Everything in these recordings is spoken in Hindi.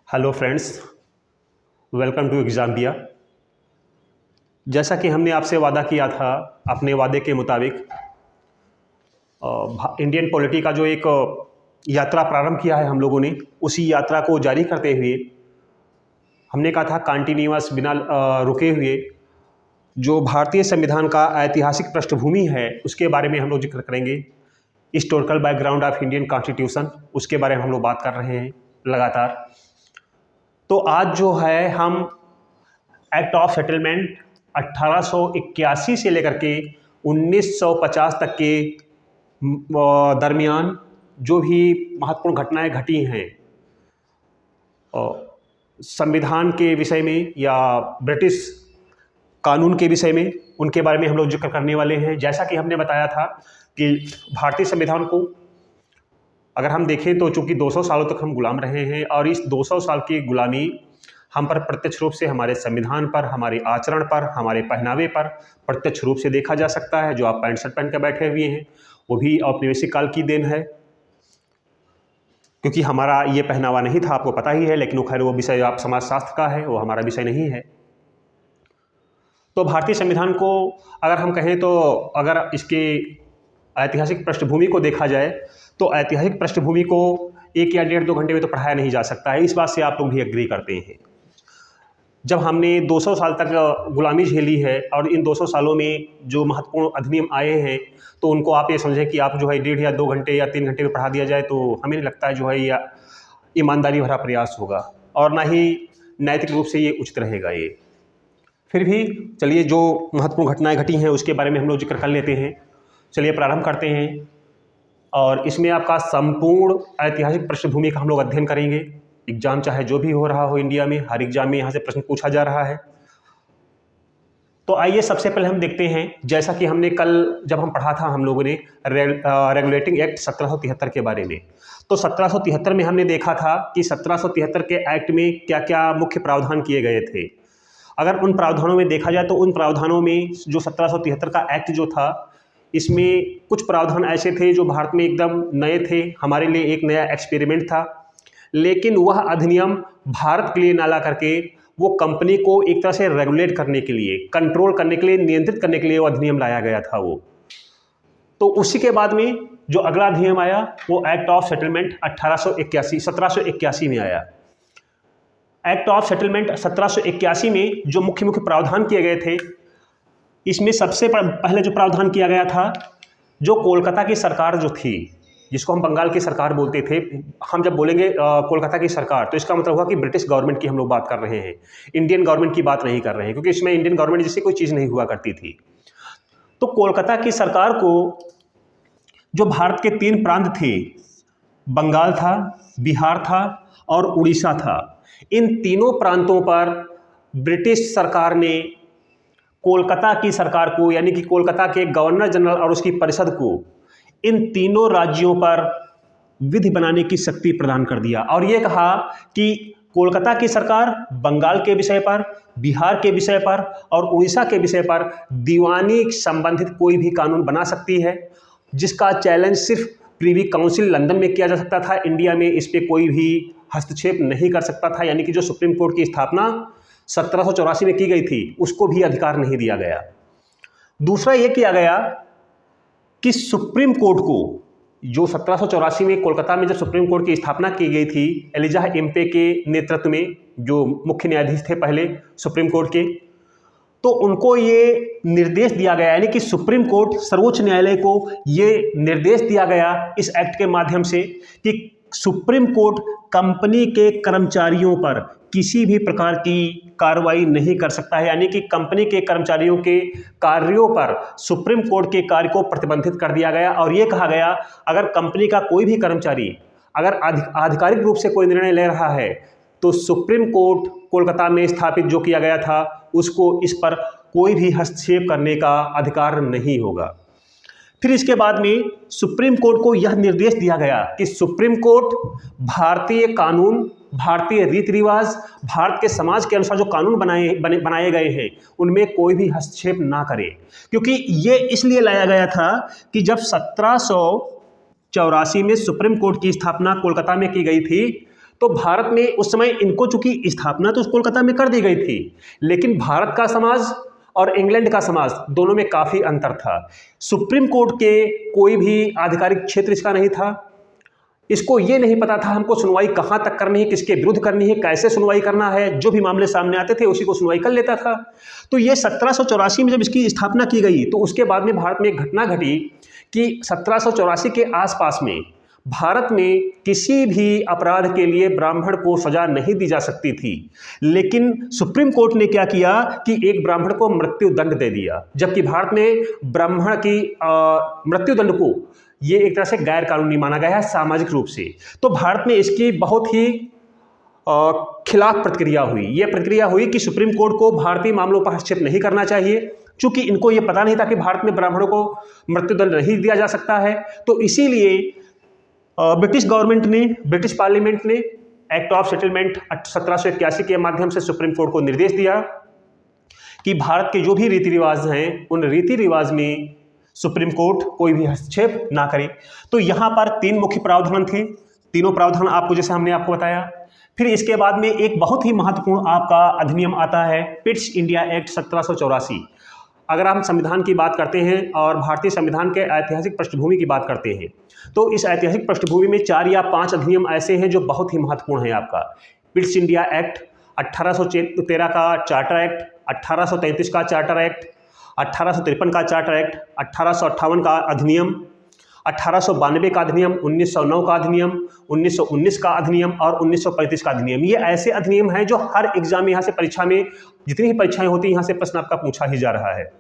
Hello friends, welcome to Exambia. जैसा कि हमने आपसे वादा किया था, अपने वादे के मुताबिक इंडियन पॉलिटी का जो एक यात्रा प्रारंभ किया है हम लोगों ने, उसी यात्रा को जारी करते हुए हमने कहा था कंटिन्यूअस बिना रुके हुए जो भारतीय संविधान का ऐतिहासिक पृष्ठभूमि है उसके बारे में हम लोग जिक्र करेंगे। Historical background of Indian constitution, उसके बारे में हम लोग बात कर रहे हैं लगातार। तो आज जो है हम एक्ट ऑफ सेटलमेंट 1881 से लेकर के 1950 तक के दरमियान जो भी महत्वपूर्ण घटनाएं घटी हैं संविधान के विषय में या ब्रिटिश कानून के विषय में, उनके बारे में हम लोग जिक्र करने वाले हैं। जैसा कि हमने बताया था कि भारतीय संविधान को अगर हम देखें तो चूंकि 200 सालों तक हम गुलाम रहे हैं और इस 200 साल की गुलामी हम पर प्रत्यक्ष रूप से हमारे संविधान पर, हमारे आचरण पर, हमारे पहनावे पर प्रत्यक्ष रूप से देखा जा सकता है। जो आप पैंट शर्ट पहन कर बैठे हुए हैं वो भी औपनिवेशिक काल की देन है, क्योंकि हमारा ये पहनावा नहीं था, आपको पता ही है। लेकिन खैर वो विषय आप समाजशास्त्र का है, वो हमारा विषय नहीं है। तो भारतीय संविधान को अगर हम कहें तो अगर इसके ऐतिहासिक पृष्ठभूमि को देखा जाए तो ऐतिहासिक पृष्ठभूमि को 1 या 1.5-2 घंटे में तो पढ़ाया नहीं जा सकता है। इस बात से आप लोग भी एग्री करते हैं। जब हमने 200 साल तक गुलामी झेली है और इन 200 सालों में जो महत्वपूर्ण अधिनियम आए हैं तो उनको आप ये समझें कि आप जो है 1.5 या 2 घंटे या 3 घंटे में पढ़ा दिया जाए तो हमें नहीं लगता है जो है ये ईमानदारी भरा प्रयास होगा और ना ही नैतिक रूप से ये उचित रहेगा। ये फिर भी चलिए जो महत्वपूर्ण घटनाएं घटी हैं उसके बारे में हम लोग जिक्र कर लेते हैं। चलिए प्रारंभ करते हैं और इसमें आपका संपूर्ण ऐतिहासिक पृष्ठभूमि का हम लोग अध्ययन करेंगे। एग्जाम चाहे जो भी हो रहा हो इंडिया में, हर एग्जाम में यहाँ से प्रश्न पूछा जा रहा है। तो आइए सबसे पहले हम देखते हैं, जैसा कि हमने कल जब हम पढ़ा था हम लोगों ने रेगुलेटिंग एक्ट 1773 के बारे में। तो 1773 में हमने देखा था कि 1773 के एक्ट में क्या क्या मुख्य प्रावधान किए गए थे। अगर उन प्रावधानों में देखा जाए तो उन प्रावधानों में जो 1773 का एक्ट जो था, इसमें कुछ प्रावधान ऐसे थे जो भारत में एकदम नए थे, हमारे लिए एक नया एक्सपेरिमेंट था। लेकिन वह अधिनियम भारत के लिए ना ला करके वो कंपनी को एक तरह से रेगुलेट करने के लिए, कंट्रोल करने के लिए, नियंत्रित करने के लिए वो अधिनियम लाया गया था वो। तो उसी के बाद में जो अगला अधिनियम आया वो एक्ट ऑफ सेटलमेंट 1781 में आया। एक्ट ऑफ सेटलमेंट 1781 में जो मुख्य मुख्य प्रावधान किए गए थे, इसमें सबसे पहले जो प्रावधान किया गया था, जो कोलकाता की सरकार जो थी, जिसको हम बंगाल की सरकार बोलते थे, हम जब बोलेंगे कोलकाता की सरकार तो इसका मतलब हुआ कि ब्रिटिश गवर्नमेंट की हम लोग बात कर रहे हैं, इंडियन गवर्नमेंट की बात नहीं कर रहे हैं, क्योंकि इसमें इंडियन गवर्नमेंट जैसी कोई चीज़ नहीं हुआ करती थी। तो कोलकाता की सरकार को जो भारत के 3 प्रांत थे, बंगाल था, बिहार था और उड़ीसा था, इन तीनों प्रांतों पर ब्रिटिश सरकार ने कोलकाता की सरकार को, यानी कि कोलकाता के गवर्नर जनरल और उसकी परिषद को, इन तीनों राज्यों पर विधि बनाने की शक्ति प्रदान कर दिया और ये कहा कि कोलकाता की सरकार बंगाल के विषय पर, बिहार के विषय पर और उड़ीसा के विषय पर दीवानी संबंधित कोई भी कानून बना सकती है, जिसका चैलेंज सिर्फ प्रीवी काउंसिल लंदन में किया जा सकता था। इंडिया में इस पर कोई भी हस्तक्षेप नहीं कर सकता था, यानी कि जो सुप्रीम कोर्ट की स्थापना 1784 में की गई थी उसको भी अधिकार नहीं दिया गया। दूसरा ये किया गया कि सुप्रीम कोर्ट को, जो 1784 में कोलकाता में जब सुप्रीम कोर्ट की स्थापना की गई थी एलिजा एम्पे के नेतृत्व में, जो मुख्य न्यायाधीश थे पहले सुप्रीम कोर्ट के, तो उनको ये निर्देश दिया गया, यानी कि सुप्रीम कोर्ट, सर्वोच्च न्यायालय को ये निर्देश दिया गया इस एक्ट के माध्यम से कि सुप्रीम कोर्ट कंपनी के कर्मचारियों पर किसी भी प्रकार की कार्रवाई नहीं कर सकता है, यानी कि कंपनी के कर्मचारियों के कार्यों पर सुप्रीम कोर्ट के कार्य को प्रतिबंधित कर दिया गया। और ये कहा गया अगर कंपनी का कोई भी कर्मचारी अगर आधिकारिक रूप से कोई निर्णय ले रहा है तो सुप्रीम कोर्ट कोलकाता में स्थापित जो किया गया था उसको इस पर कोई भी हस्तक्षेप करने का अधिकार नहीं होगा। फिर इसके बाद में सुप्रीम कोर्ट को यह निर्देश दिया गया कि सुप्रीम कोर्ट भारतीय कानून, भारतीय रीति रिवाज, भारत के समाज के अनुसार जो कानून बनाए गए हैं उनमें कोई भी हस्तक्षेप ना करे, क्योंकि ये इसलिए लाया गया था कि जब 1784 में सुप्रीम कोर्ट की स्थापना कोलकाता में की गई थी तो भारत में उस समय इनको चूंकि स्थापना तो कोलकाता में कर दी गई थी, लेकिन भारत का समाज और इंग्लैंड का समाज दोनों में काफ़ी अंतर था। सुप्रीम कोर्ट के कोई भी आधिकारिक क्षेत्र इसका नहीं था। इसको ये नहीं पता था हमको सुनवाई कहाँ तक करनी है, किसके विरुद्ध करनी है, कैसे सुनवाई करना है। जो भी मामले सामने आते थे उसी को सुनवाई कर लेता था। तो ये 1784 में जब इसकी स्थापना की गई तो उसके बाद में भारत में एक घटना घटी कि 1784 के आसपास में भारत में किसी भी अपराध के लिए ब्राह्मण को सजा नहीं दी जा सकती थी, लेकिन सुप्रीम कोर्ट ने क्या किया कि एक ब्राह्मण को मृत्यु दंड दे दिया। जबकि भारत में ब्राह्मण की मृत्यु दंड को ये एक तरह से गैर कानूनी माना गया है सामाजिक रूप से। तो भारत में इसकी बहुत ही खिलाफ प्रतिक्रिया हुई। ये प्रतिक्रिया हुई कि सुप्रीम कोर्ट को भारतीय मामलों पर हस्तक्षेप नहीं करना चाहिए, चूंकि इनको ये पता नहीं था कि भारत में ब्राह्मणों को मृत्युदंड नहीं दिया जा सकता है। तो इसीलिए ब्रिटिश गवर्नमेंट ने, ब्रिटिश पार्लियामेंट ने एक्ट ऑफ सेटलमेंट 1781 के माध्यम से सुप्रीम कोर्ट को निर्देश दिया कि भारत के जो भी रीति रिवाज हैं उन रीति रिवाज में सुप्रीम कोर्ट कोई भी हस्तक्षेप ना करे। तो यहाँ पर 3 मुख्य प्रावधान थे। तीनों प्रावधान आपको जैसे हमने आपको बताया। फिर इसके बाद में एक बहुत ही महत्वपूर्ण आपका अधिनियम आता है, पिट्स इंडिया एक्ट 1784। अगर हम संविधान की बात करते हैं और भारतीय संविधान के ऐतिहासिक पृष्ठभूमि की बात करते हैं तो इस ऐतिहासिक पृष्ठभूमि में 4 या 5 अधिनियम ऐसे हैं जो बहुत ही महत्वपूर्ण है। आपका पिट्स इंडिया एक्ट, 1813 का चार्टर एक्ट, 1833 का चार्टर एक्ट, 1853 का चार्टर एक्ट, 1858 का अधिनियम, 1892 का अधिनियम, 1909 का अधिनियम, 1919 का अधिनियम और 1935 का अधिनियम। ये ऐसे अधिनियम हैं जो हर एग्जाम में यहाँ से परीक्षा में जितनी ही परीक्षाएं होती हैं यहाँ से प्रश्न आपका पूछा ही जा रहा है।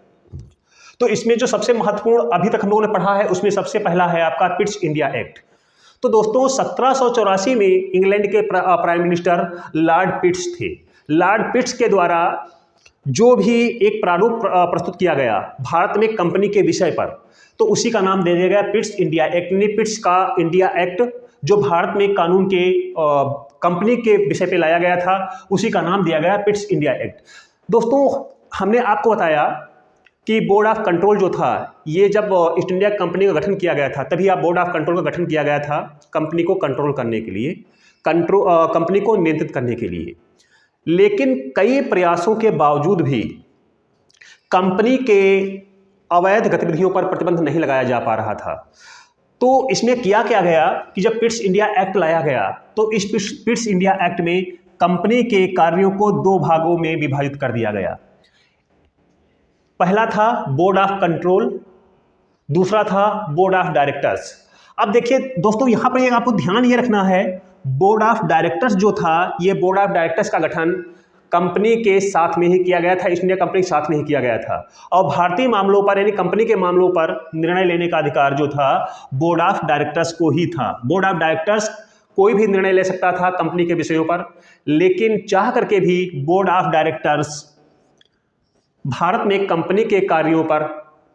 तो इसमें जो सबसे महत्वपूर्ण अभी तक हम लोगों ने पढ़ा है उसमें सबसे पहला है आपका पिट्स इंडिया एक्ट। तो दोस्तों 1784 में इंग्लैंड के प्राइम मिनिस्टर लॉर्ड पिट्स थे। लॉर्ड पिट्स के द्वारा जो भी एक प्रारूप प्रस्तुत किया गया भारत में कंपनी के विषय पर, तो उसी का नाम दे दिया गया पिट्स इंडिया एक्ट। ने पिट्स का इंडिया एक्ट जो भारत में कानून के कंपनी के विषय पे लाया गया था उसी का नाम दिया गया पिट्स इंडिया एक्ट। दोस्तों हमने आपको बताया कि बोर्ड ऑफ कंट्रोल जो था, ये जब ईस्ट इंडिया कंपनी का गठन किया गया था तभी आप बोर्ड ऑफ कंट्रोल का गठन किया गया था कंपनी को कंट्रोल करने के लिए, कंपनी को नियंत्रित करने के लिए। लेकिन कई प्रयासों के बावजूद भी कंपनी के अवैध गतिविधियों पर प्रतिबंध नहीं लगाया जा पा रहा था। तो इसमें किया क्या गया कि जब पिट्स इंडिया एक्ट लाया गया तो इस पिट्स इंडिया एक्ट में कंपनी के कार्यों को 2 भागों में विभाजित कर दिया गया। पहला था बोर्ड ऑफ कंट्रोल, दूसरा था बोर्ड ऑफ डायरेक्टर्स। अब देखिए दोस्तों यहाँ पर आपको ध्यान ये रखना है, बोर्ड ऑफ डायरेक्टर्स जो था, ये बोर्ड ऑफ डायरेक्टर्स का गठन कंपनी के साथ में ही किया गया था, ईस्ट इंडिया कंपनी के साथ में ही किया गया था। और भारतीय मामलों पर यानी कंपनी के मामलों पर निर्णय लेने का अधिकार जो था बोर्ड ऑफ डायरेक्टर्स को ही था। बोर्ड ऑफ डायरेक्टर्स कोई भी निर्णय ले सकता था कंपनी के विषयों पर, लेकिन चाह करके भी बोर्ड ऑफ डायरेक्टर्स भारत में कंपनी के कार्यों पर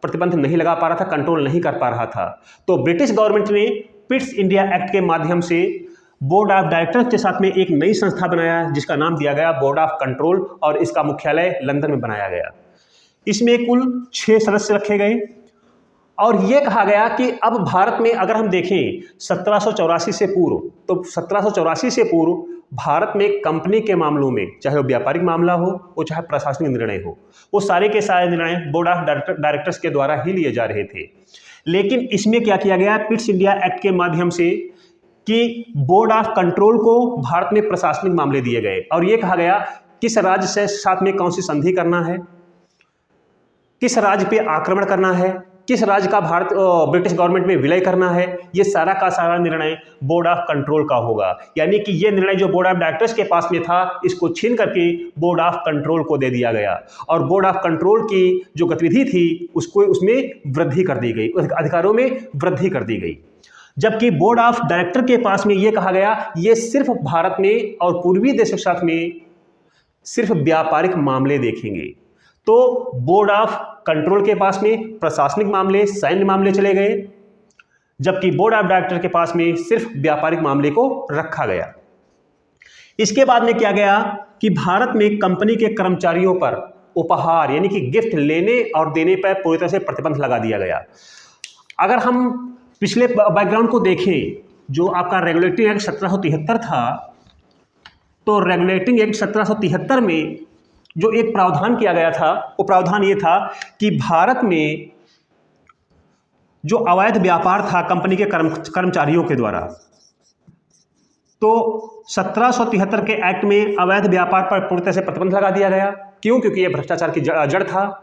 प्रतिबंध नहीं लगा पा रहा था, कंट्रोल नहीं कर पा रहा था। तो ब्रिटिश गवर्नमेंट ने पिट्स इंडिया एक्ट के माध्यम से बोर्ड ऑफ डायरेक्टर्स के साथ में एक नई संस्था बनाया जिसका नाम दिया गया बोर्ड ऑफ कंट्रोल और इसका मुख्यालय लंदन में बनाया गया। इसमें कुल 6 सदस्य रखे गए और यह कहा गया कि अब भारत में अगर हम देखें 1784 से पूर्व, तो 1784 से पूर्व भारत में कंपनी के मामलों में, चाहे वो व्यापारिक मामला हो वो चाहे प्रशासनिक निर्णय हो, वो सारे के सारे निर्णय बोर्ड ऑफ डायरेक्टर्स के द्वारा ही लिए जा रहे थे। लेकिन इसमें क्या किया गया पिट्स इंडिया एक्ट के माध्यम से कि बोर्ड ऑफ कंट्रोल को भारत में प्रशासनिक मामले दिए गए और ये कहा गया किस राज्य से साथ में कौन सी संधि करना है, किस राज्य पे आक्रमण करना है, किस राज्य का भारत ब्रिटिश गवर्नमेंट में विलय करना है, ये सारा का सारा निर्णय बोर्ड ऑफ कंट्रोल का होगा। यानी कि ये निर्णय जो बोर्ड ऑफ डायरेक्टर्स के पास में था इसको छीन करके बोर्ड ऑफ कंट्रोल को दे दिया गया और बोर्ड ऑफ कंट्रोल की जो गतिविधि थी उसको उसमें वृद्धि कर दी गई, अधिकारों में वृद्धि कर दी गई। जबकि बोर्ड ऑफ डायरेक्टर के पास में ये कहा गया ये सिर्फ भारत में और पूर्वी देशों के साथ में सिर्फ व्यापारिक मामले देखेंगे। तो बोर्ड ऑफ कंट्रोल के पास में प्रशासनिक मामले, सैन्य मामले चले गए, जबकि बोर्ड ऑफ डायरेक्टर के पास में सिर्फ व्यापारिक मामले को रखा गया। इसके बाद में क्या गया कि भारत में कंपनी के कर्मचारियों पर उपहार यानी कि गिफ्ट लेने और देने पर पूरी तरह से प्रतिबंध लगा दिया गया। अगर हम पिछले बैकग्राउंड को देखें, जो आपका रेगुलेटरी एक्ट 1773 था, तो रेगुलेटिंग एक्ट 1773 में जो एक प्रावधान किया गया था, वो प्रावधान ये था कि भारत में जो अवैध व्यापार था कंपनी के कर्मचारियों के द्वारा, तो 1773 के एक्ट में अवैध व्यापार पर पूरी तरह से प्रतिबंध लगा दिया गया। क्यों? क्योंकि यह भ्रष्टाचार की जड़ था।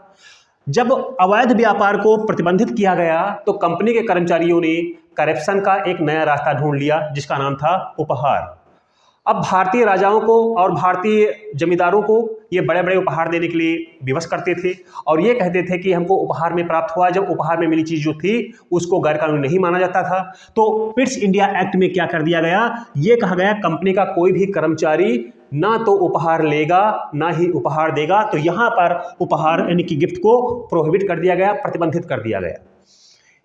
जब अवैध व्यापार को प्रतिबंधित किया गया तो कंपनी के कर्मचारियों ने करप्शन का एक नया रास्ता ढूंढ लिया, जिसका नाम था उपहार। अब भारतीय राजाओं को और भारतीय जमींदारों को ये बड़े बड़े उपहार देने के लिए विवश करते थे और ये कहते थे कि हमको उपहार में प्राप्त हुआ। जब उपहार में मिली चीज़ जो थी उसको गैरकानूनी नहीं माना जाता था। तो पिट्स इंडिया एक्ट में क्या कर दिया गया, ये कहा गया कंपनी का कोई भी कर्मचारी ना तो उपहार लेगा ना ही उपहार देगा। तो यहाँ पर उपहार यानी कि गिफ्ट को प्रोहिबिट कर दिया गया, प्रतिबंधित कर दिया गया।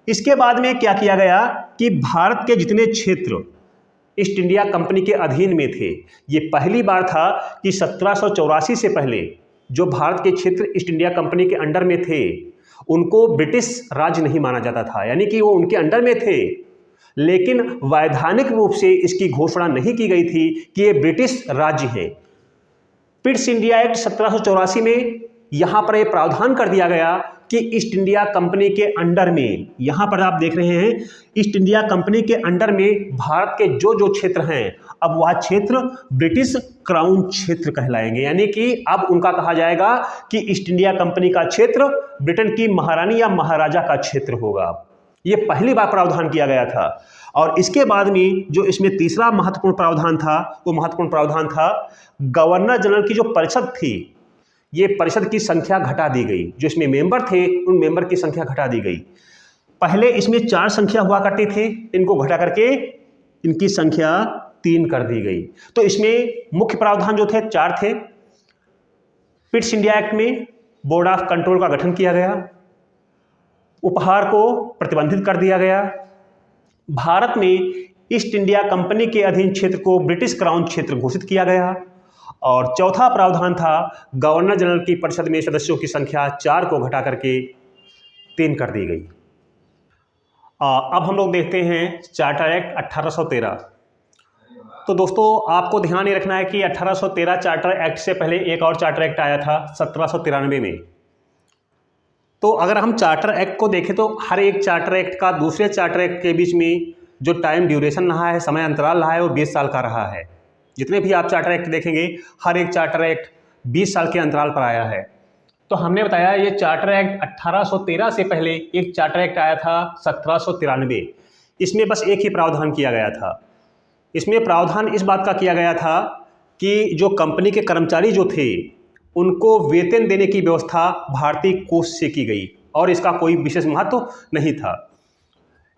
इसके बाद में क्या किया गया कि भारत के जितने क्षेत्र ईस्ट इंडिया कंपनी के अधीन में थे, ये पहली बार था कि 1784 से पहले जो भारत के क्षेत्र ईस्ट इंडिया कंपनी के अंडर में थे उनको ब्रिटिश राज्य नहीं माना जाता था, यानी कि वो उनके अंडर में थे, लेकिन वैधानिक रूप से इसकी घोषणा नहीं की गई थी कि ये ब्रिटिश राज्य है। पिट्स इंडिया एक्ट 1784 में यहाँ पर यह प्रावधान कर दिया गया कि ईस्ट इंडिया कंपनी के अंडर में, यहाँ पर आप देख रहे हैं ईस्ट इंडिया कंपनी के अंडर में भारत के जो जो क्षेत्र हैं, अब वह क्षेत्र ब्रिटिश क्राउन क्षेत्र कहलाएंगे, यानी कि अब उनका कहा जाएगा कि ईस्ट इंडिया कंपनी का क्षेत्र ब्रिटेन की महारानी या महाराजा का क्षेत्र होगा। ये पहली बार प्रावधान किया गया था। और इसके बाद में जो इसमें तीसरा महत्वपूर्ण प्रावधान था, वो महत्वपूर्ण प्रावधान था गवर्नर जनरल की जो परिषद थी, ये परिषद की संख्या घटा दी गई। जो इसमें मेंबर थे उन मेंबर की संख्या घटा दी गई। पहले इसमें 4 संख्या हुआ करती थी, इनको घटा करके इनकी संख्या 3 कर दी गई। तो इसमें मुख्य प्रावधान जो थे 4 थे। पिट्स इंडिया एक्ट में बोर्ड ऑफ कंट्रोल का गठन किया गया, उपहार को प्रतिबंधित कर दिया गया, भारत में ईस्ट इंडिया कंपनी के अधीन क्षेत्र को ब्रिटिश क्राउन क्षेत्र घोषित किया गया, और चौथा प्रावधान था गवर्नर जनरल की परिषद में सदस्यों की संख्या 4 को घटा करके 3 कर दी गई। अब हम लोग देखते हैं चार्टर एक्ट 1813। तो दोस्तों आपको ध्यान ये रखना है कि 1813 चार्टर एक्ट से पहले एक और चार्टर एक्ट आया था 1793 में। तो अगर हम चार्टर एक्ट को देखें तो हर एक चार्टर एक्ट का दूसरे चार्टर एक्ट के बीच में जो टाइम ड्यूरेशन रहा है, समय अंतराल रहा है, वो 20 साल का रहा है। जितने भी आप चार्टर एक्ट देखेंगे हर एक चार्टर एक्ट 20 साल के अंतराल पर आया है। तो हमने बताया ये चार्टर एक्ट 1813 से पहले एक चार्टर एक्ट आया था 1793। इसमें बस एक ही प्रावधान किया गया था। इसमें प्रावधान इस बात का किया गया था कि जो कंपनी के कर्मचारी जो थे उनको वेतन देने की व्यवस्था भारतीय कोष से की गई और इसका कोई विशेष महत्व नहीं था।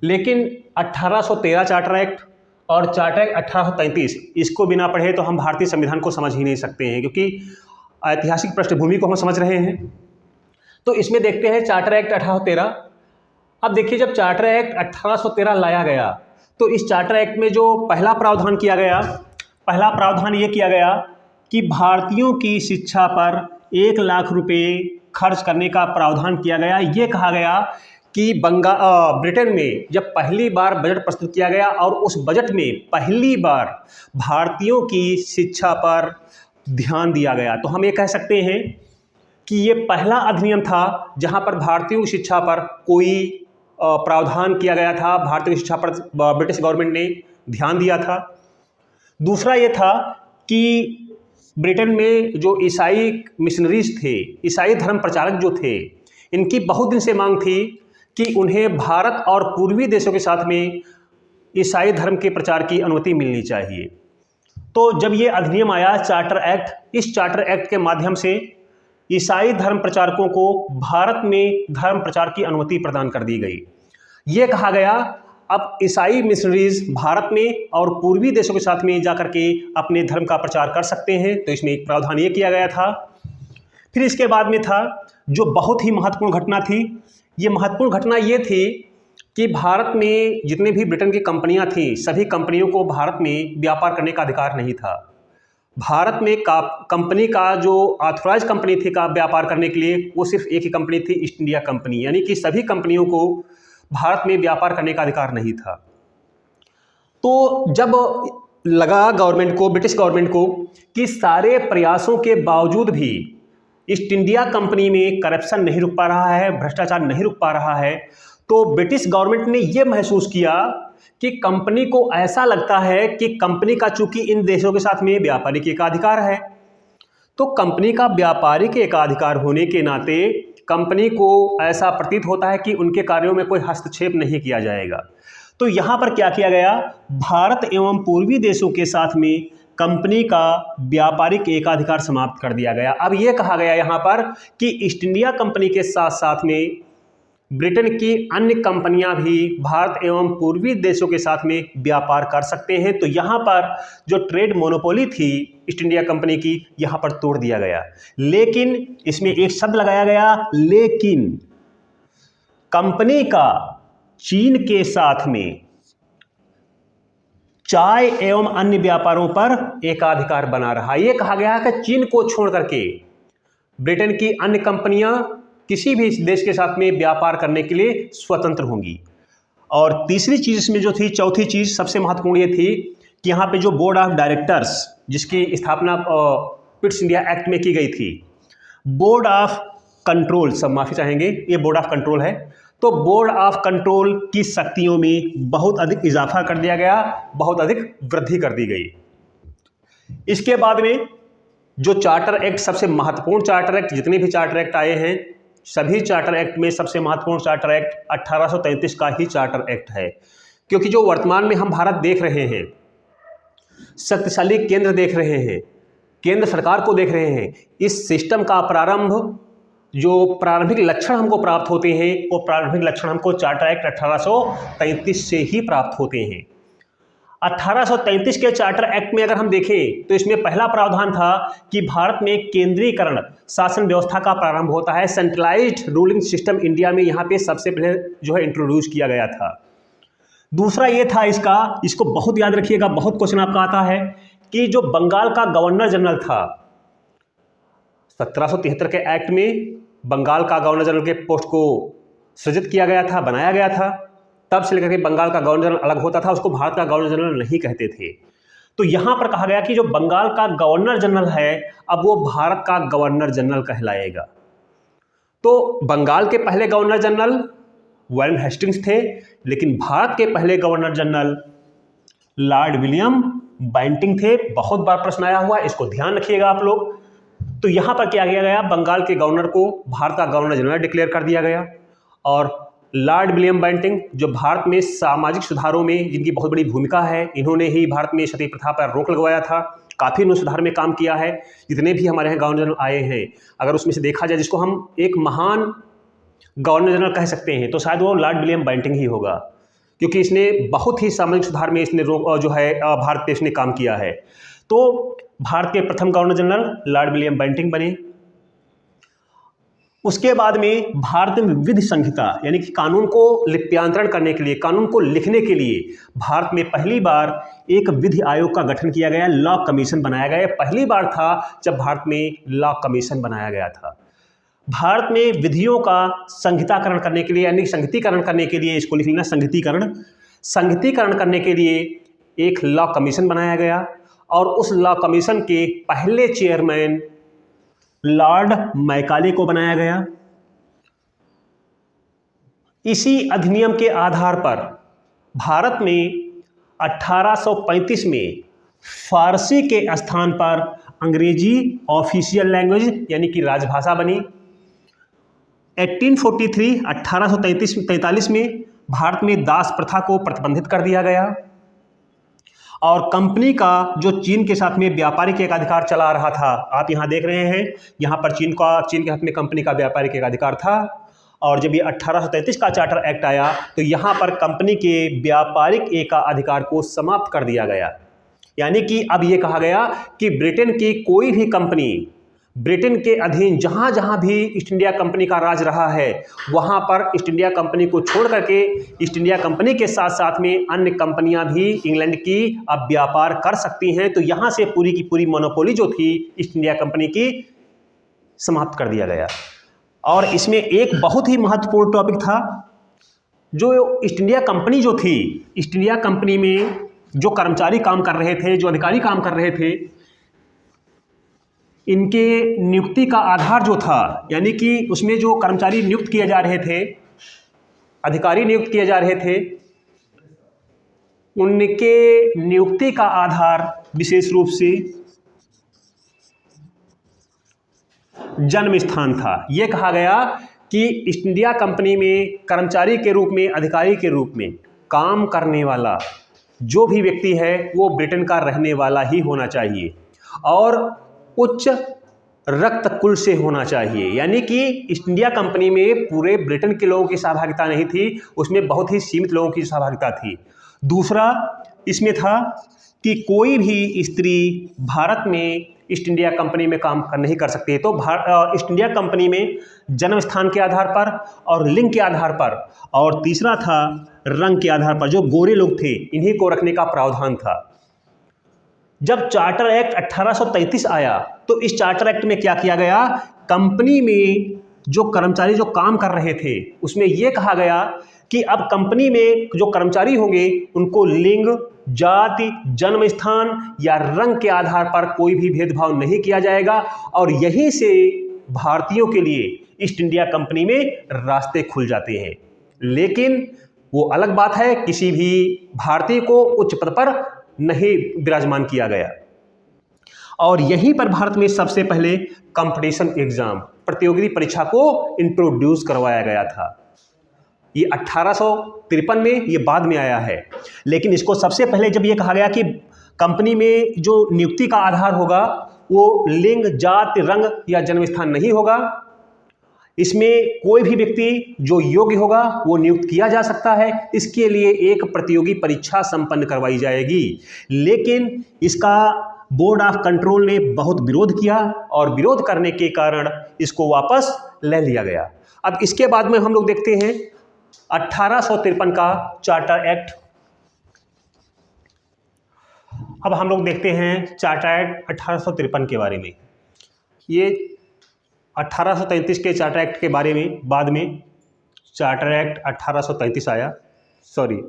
लेकिन 1813 चार्टर एक्ट और चार्टर एक्ट 1833 इसको बिना पढ़े तो हम भारतीय संविधान को समझ ही नहीं सकते हैं, क्योंकि ऐतिहासिक पृष्ठभूमि को हम समझ रहे हैं। तो इसमें देखते हैं चार्टर एक्ट 1813। अब देखिए जब चार्टर एक्ट 1813 लाया गया तो इस चार्टर एक्ट में जो पहला प्रावधान किया गया, पहला प्रावधान ये किया गया कि भारतीयों की शिक्षा पर 1 लाख रुपए खर्च करने का प्रावधान किया गया। ये कहा गया कि ब्रिटेन में जब पहली बार बजट प्रस्तुत किया गया और उस बजट में पहली बार भारतीयों की शिक्षा पर ध्यान दिया गया, तो हम ये कह सकते हैं कि ये पहला अधिनियम था जहां पर भारतीयों की शिक्षा पर कोई प्रावधान किया गया था, भारतीय शिक्षा पर ब्रिटिश गवर्नमेंट ने ध्यान दिया था। दूसरा ये था कि ब्रिटेन में जो ईसाई मिशनरीज थे, ईसाई धर्म प्रचारक जो थे, इनकी बहुत दिन से मांग थी कि उन्हें भारत और पूर्वी देशों के साथ में ईसाई धर्म के प्रचार की अनुमति मिलनी चाहिए। तो जब ये अधिनियम आया चार्टर एक्ट, इस चार्टर एक्ट के माध्यम से ईसाई धर्म प्रचारकों को भारत में धर्म प्रचार की अनुमति प्रदान कर दी गई। ये कहा गया अब ईसाई मिशनरीज भारत में और पूर्वी देशों के साथ में जाकर के अपने धर्म का प्रचार कर सकते हैं। तो इसमें एक प्रावधान ये किया गया था। फिर इसके बाद में था जो बहुत ही महत्वपूर्ण घटना थी, ये महत्वपूर्ण घटना ये थी कि भारत में जितने भी ब्रिटेन की कंपनियां थीं, सभी कंपनियों को भारत में व्यापार करने का अधिकार नहीं था। भारत में कंपनी का जो ऑथराइज कंपनी थी का व्यापार करने के लिए वो सिर्फ एक ही कंपनी थी, ईस्ट इंडिया कंपनी, यानी कि सभी कंपनियों को भारत में व्यापार करने का अधिकार नहीं था। तो जब लगा गवर्नमेंट को, ब्रिटिश गवर्नमेंट को, कि सारे प्रयासों के बावजूद भी ईस्ट इंडिया कंपनी में करप्शन नहीं रुक पा रहा है, भ्रष्टाचार नहीं रुक पा रहा है, तो ब्रिटिश गवर्नमेंट ने यह महसूस किया कि कंपनी को ऐसा लगता है कि कंपनी का चूंकि इन देशों के साथ में व्यापारिक एकाधिकार है, तो कंपनी का व्यापारिक एकाधिकार होने के नाते कंपनी को ऐसा प्रतीत होता है कि उनके कार्यों में कोई हस्तक्षेप नहीं किया जाएगा। तो यहाँ पर क्या किया गया, भारत एवं पूर्वी देशों के साथ में कंपनी का व्यापारिक एकाधिकार समाप्त कर दिया गया। अब यह कहा गया यहाँ पर कि ईस्ट इंडिया कंपनी के साथ साथ में ब्रिटेन की अन्य कंपनियां भी भारत एवं पूर्वी देशों के साथ में व्यापार कर सकते हैं। तो यहाँ पर जो ट्रेड मोनोपोली थी ईस्ट इंडिया कंपनी की, यहाँ पर तोड़ दिया गया। लेकिन इसमें एक शब्द लगाया गया, लेकिन कंपनी का चीन के साथ में चाय एवं अन्य व्यापारों पर एकाधिकार बना रहा। यह कहा गया है कि चीन को छोड़ करके ब्रिटेन की अन्य कंपनियां किसी भी देश के साथ में व्यापार करने के लिए स्वतंत्र होंगी। और तीसरी चीज इसमें जो थी, चौथी चीज सबसे महत्वपूर्ण ये थी कि यहाँ पे जो बोर्ड ऑफ डायरेक्टर्स जिसकी स्थापना पिट्स इंडिया एक्ट में की गई थी, बोर्ड ऑफ कंट्रोल, सब माफी चाहेंगे, ये बोर्ड ऑफ कंट्रोल है, तो बोर्ड ऑफ कंट्रोल की शक्तियों में बहुत अधिक इजाफा कर दिया गया, बहुत अधिक वृद्धि कर दी गई। इसके बाद में जो चार्टर एक्ट, सबसे महत्वपूर्ण चार्टर एक्ट, जितने भी चार्टर एक्ट आए हैं सभी चार्टर एक्ट में सबसे महत्वपूर्ण चार्टर एक्ट 1833 का ही चार्टर एक्ट है। क्योंकि जो वर्तमान में हम भारत देख रहे हैं, शक्तिशाली केंद्र देख रहे हैं, केंद्र सरकार को देख रहे हैं, इस सिस्टम का प्रारंभ, जो प्रारंभिक लक्षण हमको प्राप्त होते हैं, वो प्रारंभिक लक्षण हमको चार्टर एक्ट 1833 से ही प्राप्त होते हैं। 1833 के चार्टर एक्ट में अगर हम देखें तो इसमें पहला प्रावधान था कि भारत में केंद्रीकरण शासन व्यवस्था का प्रारंभ होता है। सेंट्रलाइज्ड रूलिंग सिस्टम इंडिया में यहाँ पे सबसे पहले जो है इंट्रोड्यूस किया गया था। दूसरा ये था इसको बहुत याद रखिएगा, बहुत क्वेश्चन आपका आता है, कि जो बंगाल का गवर्नर जनरल था 1773 के एक्ट में बंगाल का गवर्नर जनरल के पोस्ट को सृजित किया गया था, बनाया गया था। तब से लेकर के बंगाल का गवर्नर जनरल अलग होता था, उसको भारत का गवर्नर जनरल नहीं कहते थे। तो यहाँ पर कहा गया कि जो बंगाल का गवर्नर जनरल है अब वो भारत का गवर्नर जनरल कहलाएगा। तो बंगाल के पहले गवर्नर जनरल वारेन हेस्टिंग्स थे, लेकिन भारत के पहले governor general Lord William Bentinck थे। बहुत बार प्रश्न आया हुआ है, इसको ध्यान रखिएगा आप लोग। तो यहाँ पर क्या किया गया, बंगाल के गवर्नर को भारत का गवर्नर जनरल डिक्लेयर कर दिया गया। और लॉर्ड विलियम बेंटिंक जो भारत में सामाजिक सुधारों में जिनकी बहुत बड़ी भूमिका है, इन्होंने ही भारत में सती प्रथा पर रोक लगवाया था, काफ़ी इन्होंने सुधार में काम किया है। जितने भी हमारे यहाँ गवर्नर जनरल आए हैं, अगर उसमें से देखा जाए जिसको हम एक महान गवर्नर जनरल कह सकते हैं, तो शायद वो लॉर्ड विलियम बेंटिंक ही होगा, क्योंकि इसने बहुत ही सामाजिक सुधार में इसने जो है भारत पे इसने काम किया है। तो भारत के प्रथम governor general Lord William Bentinck बने। उसके बाद में भारत में विधि संहिता यानी कि कानून को लिप्यांतरण करने के लिए, कानून को लिखने के लिए भारत में पहली बार एक विधि आयोग का गठन किया गया, लॉ कमीशन बनाया गया। पहली बार था जब भारत में लॉ कमीशन बनाया गया था। भारत में विधियों का संहिताकरण करने के लिए यानी संहितीकरण करने के लिए, इसको लिख लेना संहितीकरण करने के लिए एक लॉ कमीशन बनाया गया। और उस लॉ कमीशन के पहले चेयरमैन लॉर्ड मैकाले को बनाया गया। इसी अधिनियम के आधार पर भारत में 1835 में फारसी के स्थान पर अंग्रेजी ऑफिशियल लैंग्वेज यानी कि राजभाषा बनी। 1843 में भारत में दास प्रथा को प्रतिबंधित कर दिया गया। और कंपनी का जो चीन के साथ में व्यापारिक एकाधिकार चला रहा था, आप यहाँ देख रहे हैं, यहाँ पर चीन के हाथ में कंपनी का व्यापारिक एकाधिकार था। और जब ये 1833 का चार्टर एक्ट आया तो यहाँ पर कंपनी के व्यापारिक एकाधिकार को समाप्त कर दिया गया। यानी कि अब ये कहा गया कि ब्रिटेन की कोई भी कंपनी, ब्रिटेन के अधीन जहाँ जहाँ भी ईस्ट इंडिया कंपनी का राज रहा है, वहाँ पर ईस्ट इंडिया कंपनी को छोड़ करके ईस्ट इंडिया कंपनी के साथ साथ में अन्य कंपनियाँ भी इंग्लैंड की अब व्यापार कर सकती हैं। तो यहाँ से पूरी की पूरी मोनोपोली जो थी ईस्ट इंडिया कंपनी की समाप्त कर दिया गया। और इसमें एक बहुत ही महत्वपूर्ण टॉपिक था, जो ईस्ट इंडिया कंपनी जो थी, ईस्ट इंडिया कंपनी में जो कर्मचारी काम कर रहे थे, जो अधिकारी काम कर रहे थे, इनके नियुक्ति का आधार जो था, यानी कि उसमें जो कर्मचारी नियुक्त किए जा रहे थे, अधिकारी नियुक्त किए जा रहे थे, उनके नियुक्ति का आधार विशेष रूप से जन्म स्थान था। यह कहा गया कि ईस्ट इंडिया कंपनी में कर्मचारी के रूप में, अधिकारी के रूप में काम करने वाला जो भी व्यक्ति है वो ब्रिटेन का रहने वाला ही होना चाहिए और उच्च रक्त कुल से होना चाहिए। यानी कि ईस्ट इंडिया कंपनी में पूरे ब्रिटेन के लोगों की सहभागिता नहीं थी, उसमें बहुत ही सीमित लोगों की सहभागिता थी। दूसरा इसमें था कि कोई भी स्त्री भारत में ईस्ट इंडिया कंपनी में काम नहीं कर सकती। तो ईस्ट इंडिया कंपनी में जन्म स्थान के आधार पर और लिंग के आधार पर, और तीसरा था रंग के आधार पर, जो गोरे लोग थे इन्हीं को रखने का प्रावधान था। जब चार्टर एक्ट 1833 आया तो इस चार्टर एक्ट में क्या किया गया, कंपनी में जो कर्मचारी जो काम कर रहे थे उसमें यह कहा गया कि अब कंपनी में जो कर्मचारी होंगे उनको लिंग, जाति, जन्म स्थान या रंग के आधार पर कोई भी भेदभाव नहीं किया जाएगा। और यहीं से भारतीयों के लिए ईस्ट इंडिया कंपनी में रास्ते खुल जाते हैं। लेकिन वो अलग बात है, किसी भी भारतीय को उच्च पद पर नहीं विराजमान किया गया। और यहीं पर भारत में सबसे पहले कंपटीशन एग्जाम, प्रतियोगिता परीक्षा को इंट्रोड्यूस करवाया गया था। ये 1853 में, ये बाद में आया है। लेकिन इसको सबसे पहले जब ये कहा गया कि कंपनी में जो नियुक्ति का आधार होगा वो लिंग, जाति, रंग या जन्म स्थान नहीं होगा, इसमें कोई भी व्यक्ति जो योग्य होगा वो नियुक्त किया जा सकता है, इसके लिए एक प्रतियोगी परीक्षा संपन्न करवाई जाएगी। लेकिन इसका बोर्ड ऑफ कंट्रोल ने बहुत विरोध किया और विरोध करने के कारण इसको वापस ले लिया गया। अब इसके बाद में हम लोग देखते हैं 1853 का चार्टर एक्ट। अब हम लोग देखते हैं चार्टर एक्ट 1853 के बारे में। ये 1833 के चार्टर एक्ट के बारे में बाद में चार्टर एक्ट 1833 आया,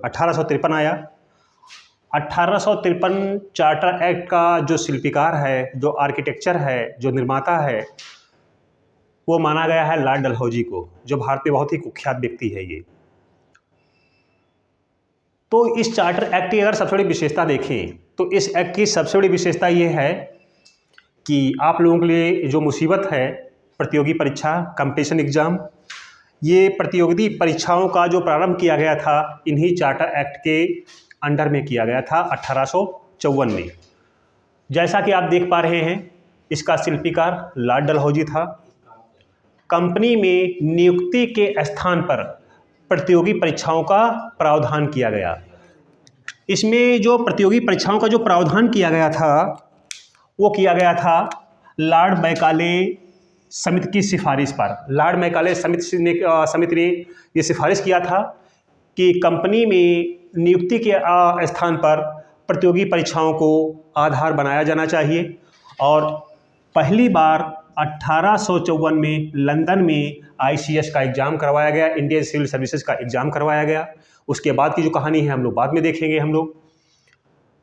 1853 आया। 1853 चार्टर एक्ट का जो शिल्पकार है, जो आर्किटेक्चर है, जो निर्माता है, वो माना गया है लॉर्ड डलहौजी को, जो भारत में बहुत ही कुख्यात व्यक्ति है ये। तो इस चार्टर एक्ट की अगर सबसे बड़ी विशेषता देखें तो इस एक्ट की सबसे बड़ी विशेषता ये है कि आप लोगों के लिए जो मुसीबत है प्रतियोगी परीक्षा, कंपटीशन एग्जाम, ये प्रतियोगी परीक्षाओं का जो प्रारंभ किया गया था इन्हीं चार्टर एक्ट के अंडर में किया गया था 1854 में। जैसा कि आप देख पा रहे हैं, इसका शिल्पकार लॉर्ड डलहौजी था। कंपनी में नियुक्ति के स्थान पर प्रतियोगी परीक्षाओं का प्रावधान किया गया। इसमें जो प्रतियोगी परीक्षाओं का जो प्रावधान किया गया था वो किया गया था लॉर्ड मैकाले समिति की सिफारिश पर। लॉर्ड मैकाले समिति ने ये सिफारिश किया था कि कंपनी में नियुक्ति के स्थान पर प्रतियोगी परीक्षाओं को आधार बनाया जाना चाहिए। और पहली बार 1854 में लंदन में ICS का एग्ज़ाम करवाया गया, इंडियन सिविल सर्विसेज का एग्ज़ाम करवाया गया। उसके बाद की जो कहानी है हम लोग बाद में देखेंगे हम लोग।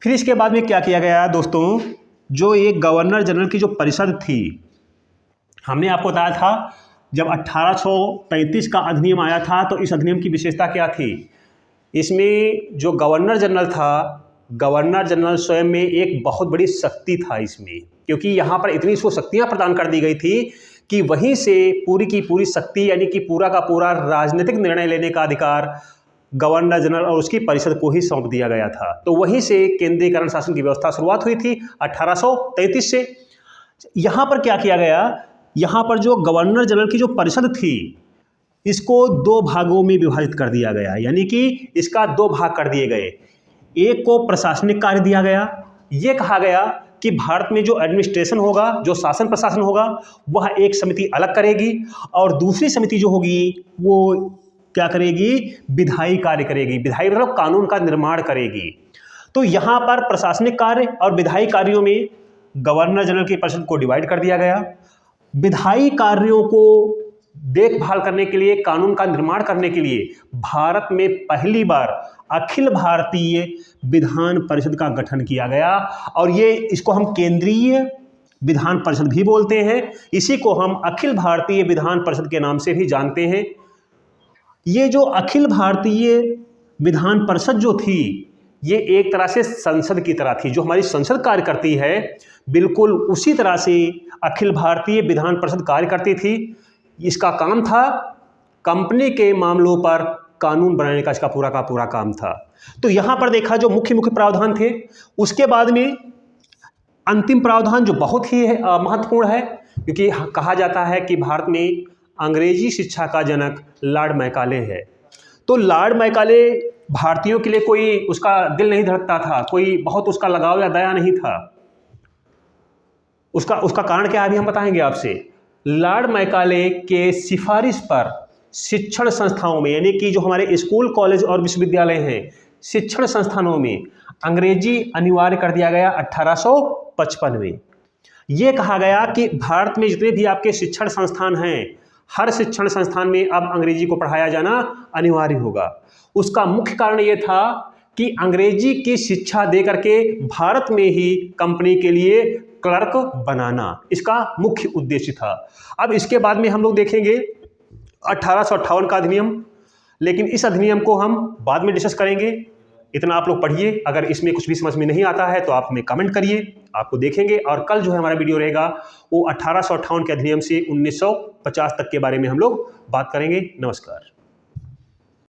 फिर इसके बाद में क्या किया गया दोस्तों, जो एक गवर्नर जनरल की जो परिषद थी, हमने आपको बताया था जब 1835 का अधिनियम आया था तो इस अधिनियम की विशेषता क्या थी, इसमें जो गवर्नर जनरल था, गवर्नर जनरल स्वयं में एक बहुत बड़ी शक्ति था इसमें, क्योंकि यहाँ पर इतनी सो शक्तियाँ प्रदान कर दी गई थी कि वहीं से पूरी की पूरी शक्ति यानी कि पूरा का पूरा राजनीतिक निर्णय लेने का अधिकार गवर्नर जनरल और उसकी परिषद को ही सौंप दिया गया था। तो वहीं से केंद्रीकरण शासन की व्यवस्था शुरुआत हुई थी 1833 से। यहाँ पर क्या किया गया, यहाँ पर जो गवर्नर जनरल की जो परिषद थी इसको दो भागों में विभाजित कर दिया गया, यानी कि इसका दो भाग कर दिए गए। एक को प्रशासनिक कार्य दिया गया, ये कहा गया कि भारत में जो एडमिनिस्ट्रेशन होगा, जो शासन प्रशासन होगा, वह एक समिति अलग करेगी और दूसरी समिति जो होगी वो क्या करेगी, विधायी कार्य करेगी। विधायी मतलब कानून का निर्माण करेगी। तो यहाँ पर प्रशासनिक कार्य और विधायी कार्यों में गवर्नर जनरल की परिषद को डिवाइड कर दिया गया। विधायी कार्यों को देखभाल करने के लिए, कानून का निर्माण करने के लिए भारत में पहली बार अखिल भारतीय विधान परिषद का गठन किया गया। और ये इसको हम केंद्रीय विधान परिषद भी बोलते हैं, इसी को हम अखिल भारतीय विधान परिषद के नाम से भी जानते हैं। ये जो अखिल भारतीय विधान परिषद जो थी, ये एक तरह से संसद की तरह थी। जो हमारी संसद कार्य करती है, बिल्कुल उसी तरह से अखिल भारतीय विधान परिषद कार्य करती थी। इसका काम था कंपनी के मामलों पर कानून बनाने का, इसका पूरा का पूरा काम था। तो यहाँ पर देखा जो मुख्य प्रावधान थे, उसके बाद में अंतिम प्रावधान जो बहुत ही महत्वपूर्ण है, क्योंकि कहा जाता है कि भारत में अंग्रेजी शिक्षा का जनक लॉर्ड मैकाले है। तो लॉर्ड मैकाले भारतीयों के लिए कोई उसका दिल नहीं धड़कता था, कोई बहुत उसका लगाव या दया नहीं था। उसका कारण क्या है अभी हम बताएंगे आपसे। लॉर्ड मैकाले के सिफारिश पर शिक्षण संस्थाओं में, यानी कि जो हमारे स्कूल, कॉलेज और विश्वविद्यालय हैं, शिक्षण संस्थानों में अंग्रेजी अनिवार्य कर दिया गया 1855 में। यह कहा गया कि भारत में जितने भी आपके शिक्षण संस्थान हैं, हर शिक्षण संस्थान में अब अंग्रेजी को पढ़ाया जाना अनिवार्य होगा। उसका मुख्य कारण यह था कि अंग्रेजी की शिक्षा दे करके भारत में ही कंपनी के लिए क्लर्क बनाना, इसका मुख्य उद्देश्य था। अब इसके बाद में हम लोग देखेंगे 1858 का अधिनियम, लेकिन इस अधिनियम को हम बाद में डिस्कस करेंगे। इतना आप लोग पढ़िए। अगर इसमें कुछ भी समझ में नहीं आता है तो आप हमें कमेंट करिए, आपको देखेंगे। और कल जो है हमारा वीडियो रहेगा वो 1858 के अधिनियम से 1950 तक के बारे में हम लोग बात करेंगे। नमस्कार।